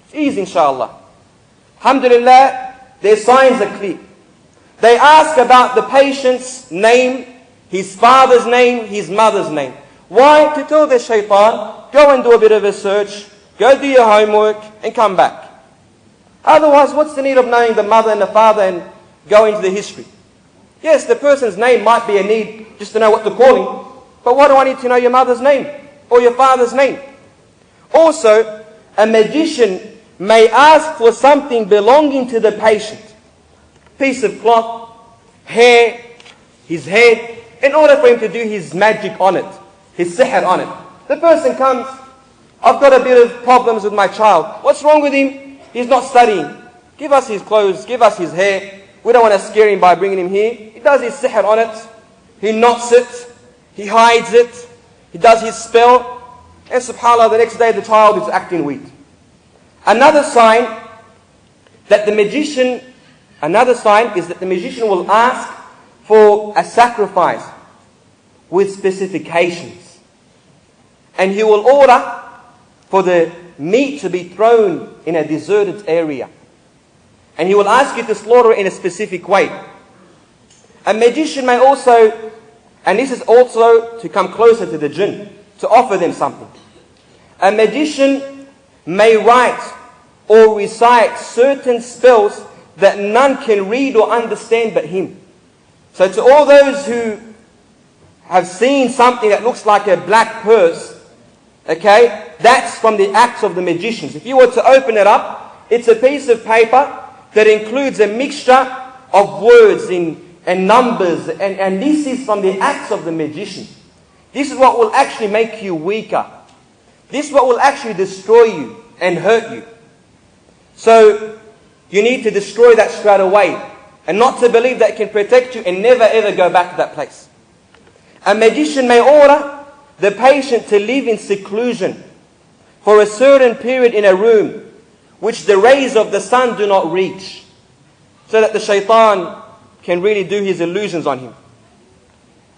It's easy, inshallah. Alhamdulillah, their signs are clear. They ask about the patient's name, his father's name, his mother's name. Why? To tell the shaitan, go and do a bit of research, go do your homework, and come back. Otherwise, what's the need of knowing the mother and the father and go into the history? Yes, the person's name might be a need just to know what to call him, but why do I need to know your mother's name or your father's name? Also, a magician may ask for something belonging to the patient. Piece of cloth, hair, his head, in order for him to do his magic on it, his sihr on it. The person comes, I've got a bit of problems with my child. What's wrong with him? He's not studying. Give us his clothes, give us his hair. We don't want to scare him by bringing him here. He does his sihr on it. He knots it. He hides it. He does his spell. And subhanAllah, the next day the child is acting weak. Another sign is that the magician will ask for a sacrifice with specifications. And he will order for the meat to be thrown in a deserted area. And he will ask you to slaughter it in a specific way. A magician may also, and this is also to come closer to the jinn, to offer them something. A magician may write or recite certain spells that none can read or understand but him. So to all those who have seen something that looks like a black purse, okay, that's from the acts of the magicians. If you were to open it up, it's a piece of paper that includes a mixture of words and numbers, and this is from the acts of the magician. This is what will actually make you weaker. This is what will actually destroy you and hurt you. So you need to destroy that straight away, and not to believe that it can protect you and never ever go back to that place. A magician may order the patient to live in seclusion for a certain period in a room which the rays of the sun do not reach, so that the shaitan can really do his illusions on him.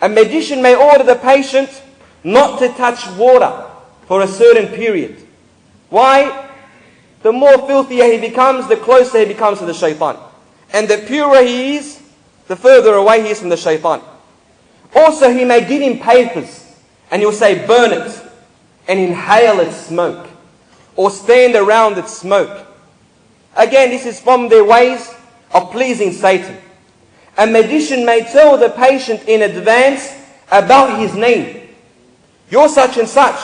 A magician may order the patient not to touch water for a certain period. Why? The more filthier he becomes, the closer he becomes to the shaitan. And the purer he is, the further away he is from the shaitan. Also, he may give him papers, and he'll say, burn it, and inhale its smoke, or stand around its smoke. Again, this is from their ways of pleasing Satan. A magician may tell the patient in advance about his name. You're such and such.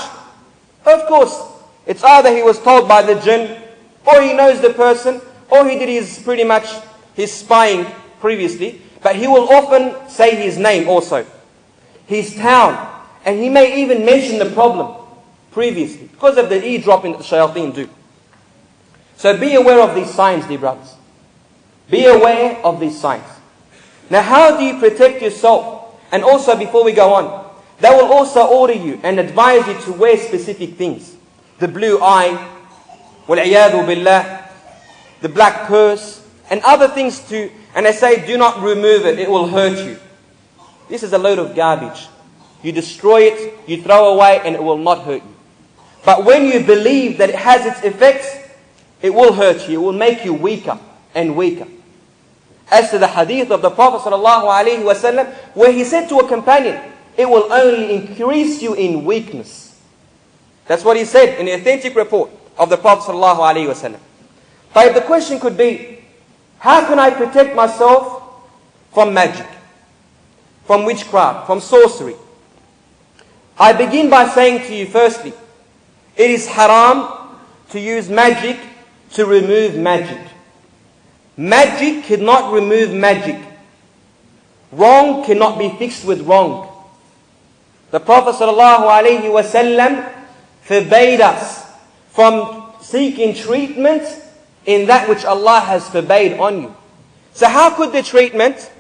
Of course, it's either he was told by the jinn, or he knows the person, or he did his spying previously. But he will often say his name also, his town, and he may even mention the problem previously, because of the eavesdropping that the shayateen do. So be aware of these signs, dear brothers. Be aware of these signs. Now, how do you protect yourself? And also, before we go on, they will also order you and advise you to wear specific things. The blue eye, wal-iyadhu billah, the black purse, and other things too. And they say, do not remove it, it will hurt you. This is a load of garbage. You destroy it, you throw away, and it will not hurt you. But when you believe that it has its effects, it will hurt you, it will make you weaker and weaker. As to the hadith of the Prophet ﷺ, where he said to a companion, it will only increase you in weakness. That's what he said in the authentic report of the Prophet ﷺ. But the question could be, how can I protect myself from magic, from witchcraft, from sorcery? I begin by saying to you firstly, it is haram to use magic to remove magic. Magic cannot remove magic. Wrong cannot be fixed with wrong. The Prophet ﷺ forbade us from seeking treatment in that which Allah has forbade on you. So how could the treatment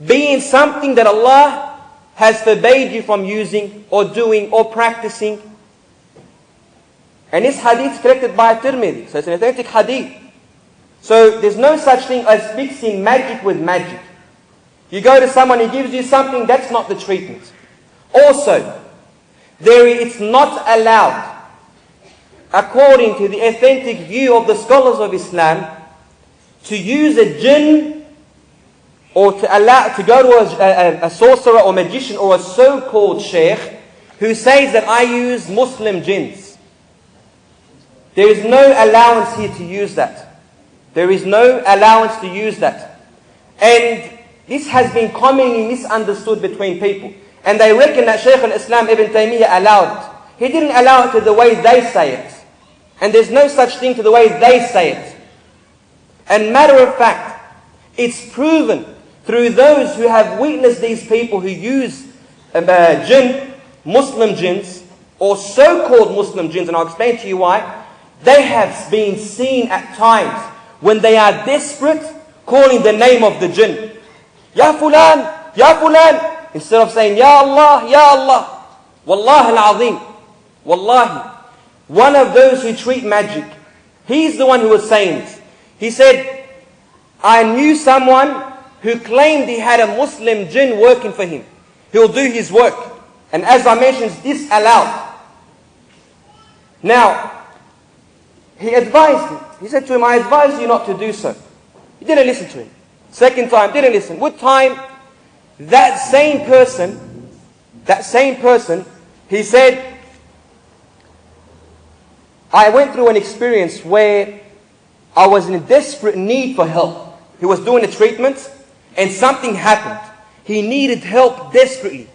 be in something that Allah has forbade you from using or doing or practicing? And this hadith is collected by Tirmidhi, so it's an authentic hadith. So there's no such thing as fixing magic with magic. You go to someone, he gives you something, that's not the treatment. Also, it's not allowed according to the authentic view of the scholars of Islam, to use a jinn or to go to a sorcerer or magician or a so-called sheikh who says that I use Muslim jinns. There is no allowance here to use that. There is no allowance to use that. And this has been commonly misunderstood between people. And they reckon that Shaykh al-Islam Ibn Taymiyyah allowed it. He didn't allow it to the way they say it. And there's no such thing to the way they say it. And matter of fact, it's proven through those who have witnessed these people who use jinn, Muslim jinns, or so-called Muslim jinns, and I'll explain to you why. They have been seen at times when they are desperate, calling the name of the jinn. Ya Fulan, Ya Fulan. Instead of saying, Ya Allah, Ya Allah. Wallahi al-Azim. Wallahi. One of those who treat magic, he's the one who was saying this. He said, I knew someone who claimed he had a Muslim jinn working for him. He'll do his work. And as I mentioned, this allowed. Now, he advised him. He said to him, I advise you not to do so. He didn't listen to him. Second time, didn't listen. With time, that same person, he said, I went through an experience where I was in desperate need for help. He was doing a treatment and something happened. He needed help desperately.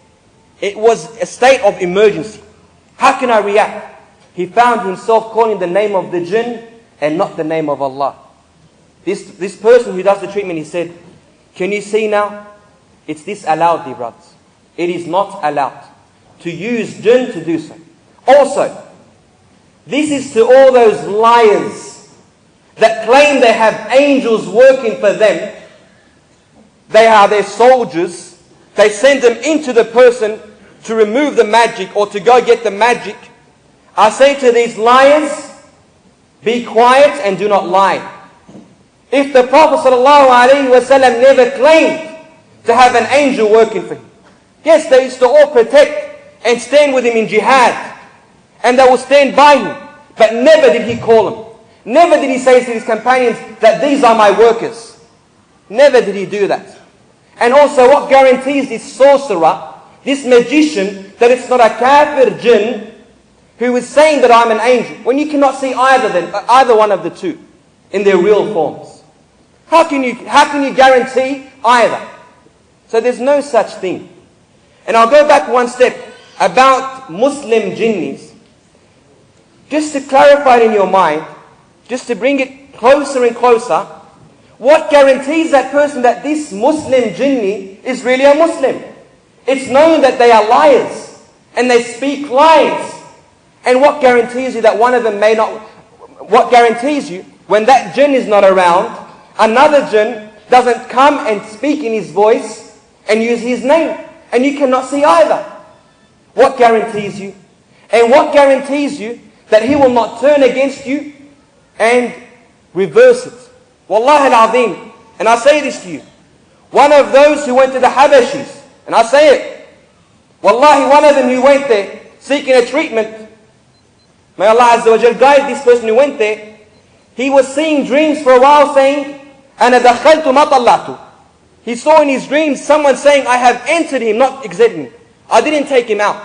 It was a state of emergency. How can I react? He found himself calling the name of the jinn and not the name of Allah. This person who does the treatment, he said, can you see now? It's disallowed, dear brothers. It is not allowed to use jinn to do so. Also, this is to all those liars that claim they have angels working for them. They are their soldiers. They send them into the person to remove the magic or to go get the magic. I say to these liars, be quiet and do not lie. If the Prophet ﷺ never claimed to have an angel working for him. Yes, they used to all protect and stand with him in jihad. And they will stand by him. But never did he call them. Never did he say to his companions that these are my workers. Never did he do that. And also, what guarantees this sorcerer, this magician, that it's not a kafir jinn who is saying that I'm an angel, when you cannot see either one of the two in their real forms? How can you guarantee either? So there's no such thing. And I'll go back one step about Muslim jinnis. Just to clarify it in your mind, just to bring it closer and closer, what guarantees that person that this Muslim jinni is really a Muslim? It's known that they are liars and they speak lies. And what guarantees you that one of them may not? What guarantees you when that jinn is not around, another jinn doesn't come and speak in his voice and use his name, and you cannot see either? What guarantees you? And what guarantees you that he will not turn against you and reverse it? Wallahi al-Azim. And I say this to you. One of those who went to the Habashis, and I say it, Wallahi, one of them who went there seeking a treatment, may Allah Azza wa Jal guide this person who went there, he was seeing dreams for a while saying, أَنَا دَخَلْتُ مَا طَلَّعْتُ. He saw in his dreams someone saying, I have entered him, not exited him. I didn't take him out.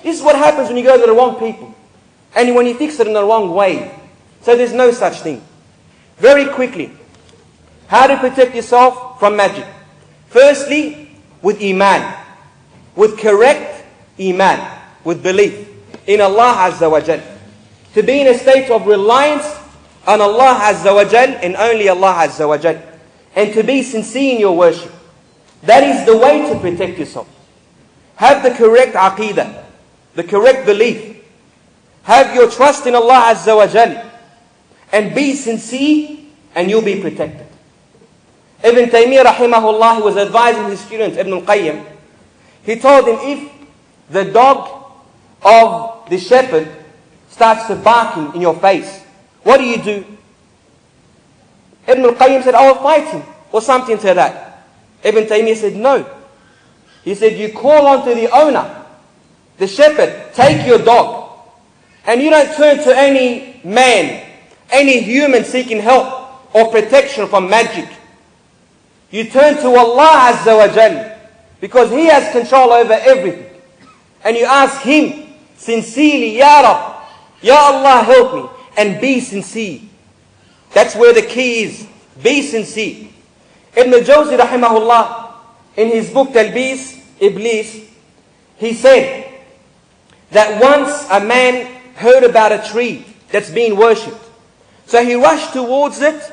This is what happens when you go to the wrong people. And when you fix it in the wrong way. So there's no such thing. Very quickly, how to protect yourself from magic? Firstly, with iman. With correct iman. With belief in Allah Azza wa Jal. To be in a state of reliance on Allah Azza wa Jal and only Allah Azza wa Jal. And to be sincere in your worship. That is the way to protect yourself. Have the correct aqeedah. The correct belief. Have your trust in Allah Azza wa Jal. And be sincere and you'll be protected. Ibn Taymiyyah rahimahullah, he was advising his student Ibn al-Qayyim. He told him, if the dog of the shepherd starts to barking in your face, what do you do? Ibn al-Qayyim said, I will fight him, or something to that. Ibn Taymiyyah said, no. He said, you call on to the owner, the shepherd, take your dog. And you don't turn to any man, any human seeking help or protection from magic. You turn to Allah Azza wa Jal, because He has control over everything. And you ask Him sincerely, Ya Rab, Ya Allah, help me. And be sincere. That's where the key is. Be sincere. Ibn Jawzi rahimahullah, in his book Talbis Iblis, he said that once a man heard about a tree that's being worshipped. So he rushed towards it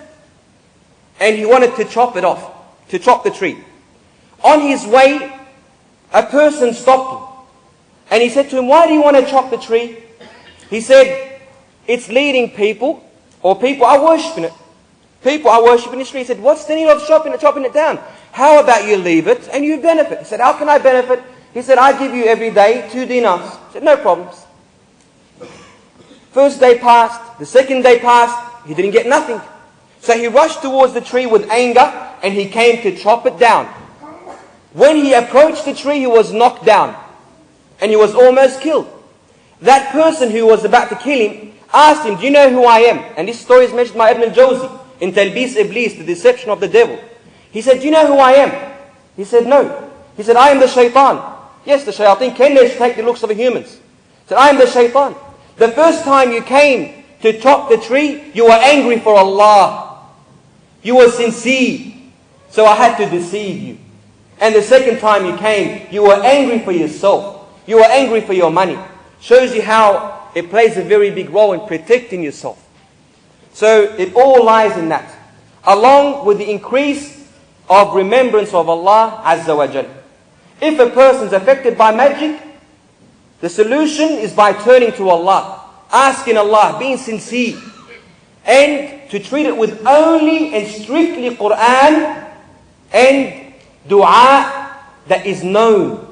and he wanted to chop it off, to chop the tree. On his way, a person stopped him. And he said to him, why do you want to chop the tree? He said, it's leading people, or people are worshipping it. People are worshipping this tree. He said, what's the need of chopping it down? How about you leave it and you benefit? He said, how can I benefit? He said, I give you every day 2 dinars. He said, no problems. First day passed, the second day passed, he didn't get nothing. So he rushed towards the tree with anger and he came to chop it down. When he approached the tree, he was knocked down and he was almost killed. That person who was about to kill him asked him, do you know who I am? And this story is mentioned by Ibn Jawzi in Talbis Iblis, the deception of the devil. He said, do you know who I am? He said, no. He said, I am the shaitan. Yes, the shayateen can take the looks of the humans. He said, I am the shaitan. The first time you came to chop the tree, you were angry for Allah. You were sincere. So I had to deceive you. And the second time you came, you were angry for yourself. You were angry for your money. Shows you how it plays a very big role in protecting yourself. So it all lies in that. Along with the increase of remembrance of Allah Azza wa Jal. If a person is affected by magic, the solution is by turning to Allah, asking Allah, being sincere, and to treat it with only and strictly Quran and dua that is known.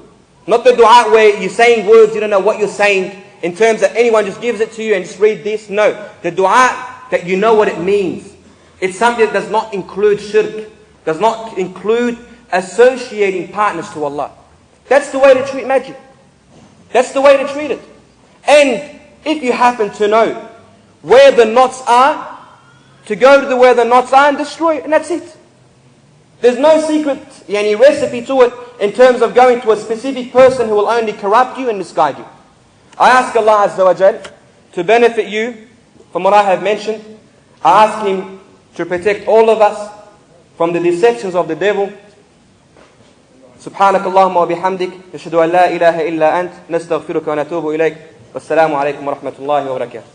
Not the dua where you're saying words, you don't know what you're saying, in terms that anyone just gives it to you and just read this. No, the dua that you know what it means. It's something that does not include shirk, does not include associating partners to Allah. That's the way to treat magic. That's the way to treat it. And if you happen to know where the knots are, to go to where the knots are and destroy it, and that's it. There's no secret recipe to it in terms of going to a specific person who will only corrupt you and misguide you. I ask Allah Azza wa Jal to benefit you from what I have mentioned. I ask Him to protect all of us from the deceptions of the devil. سبحانك اللهم وبحمدك نشهد أن لا إله إلا أنت نستغفرك ونتوب إليك والسلام عليكم ورحمة الله وبركاته.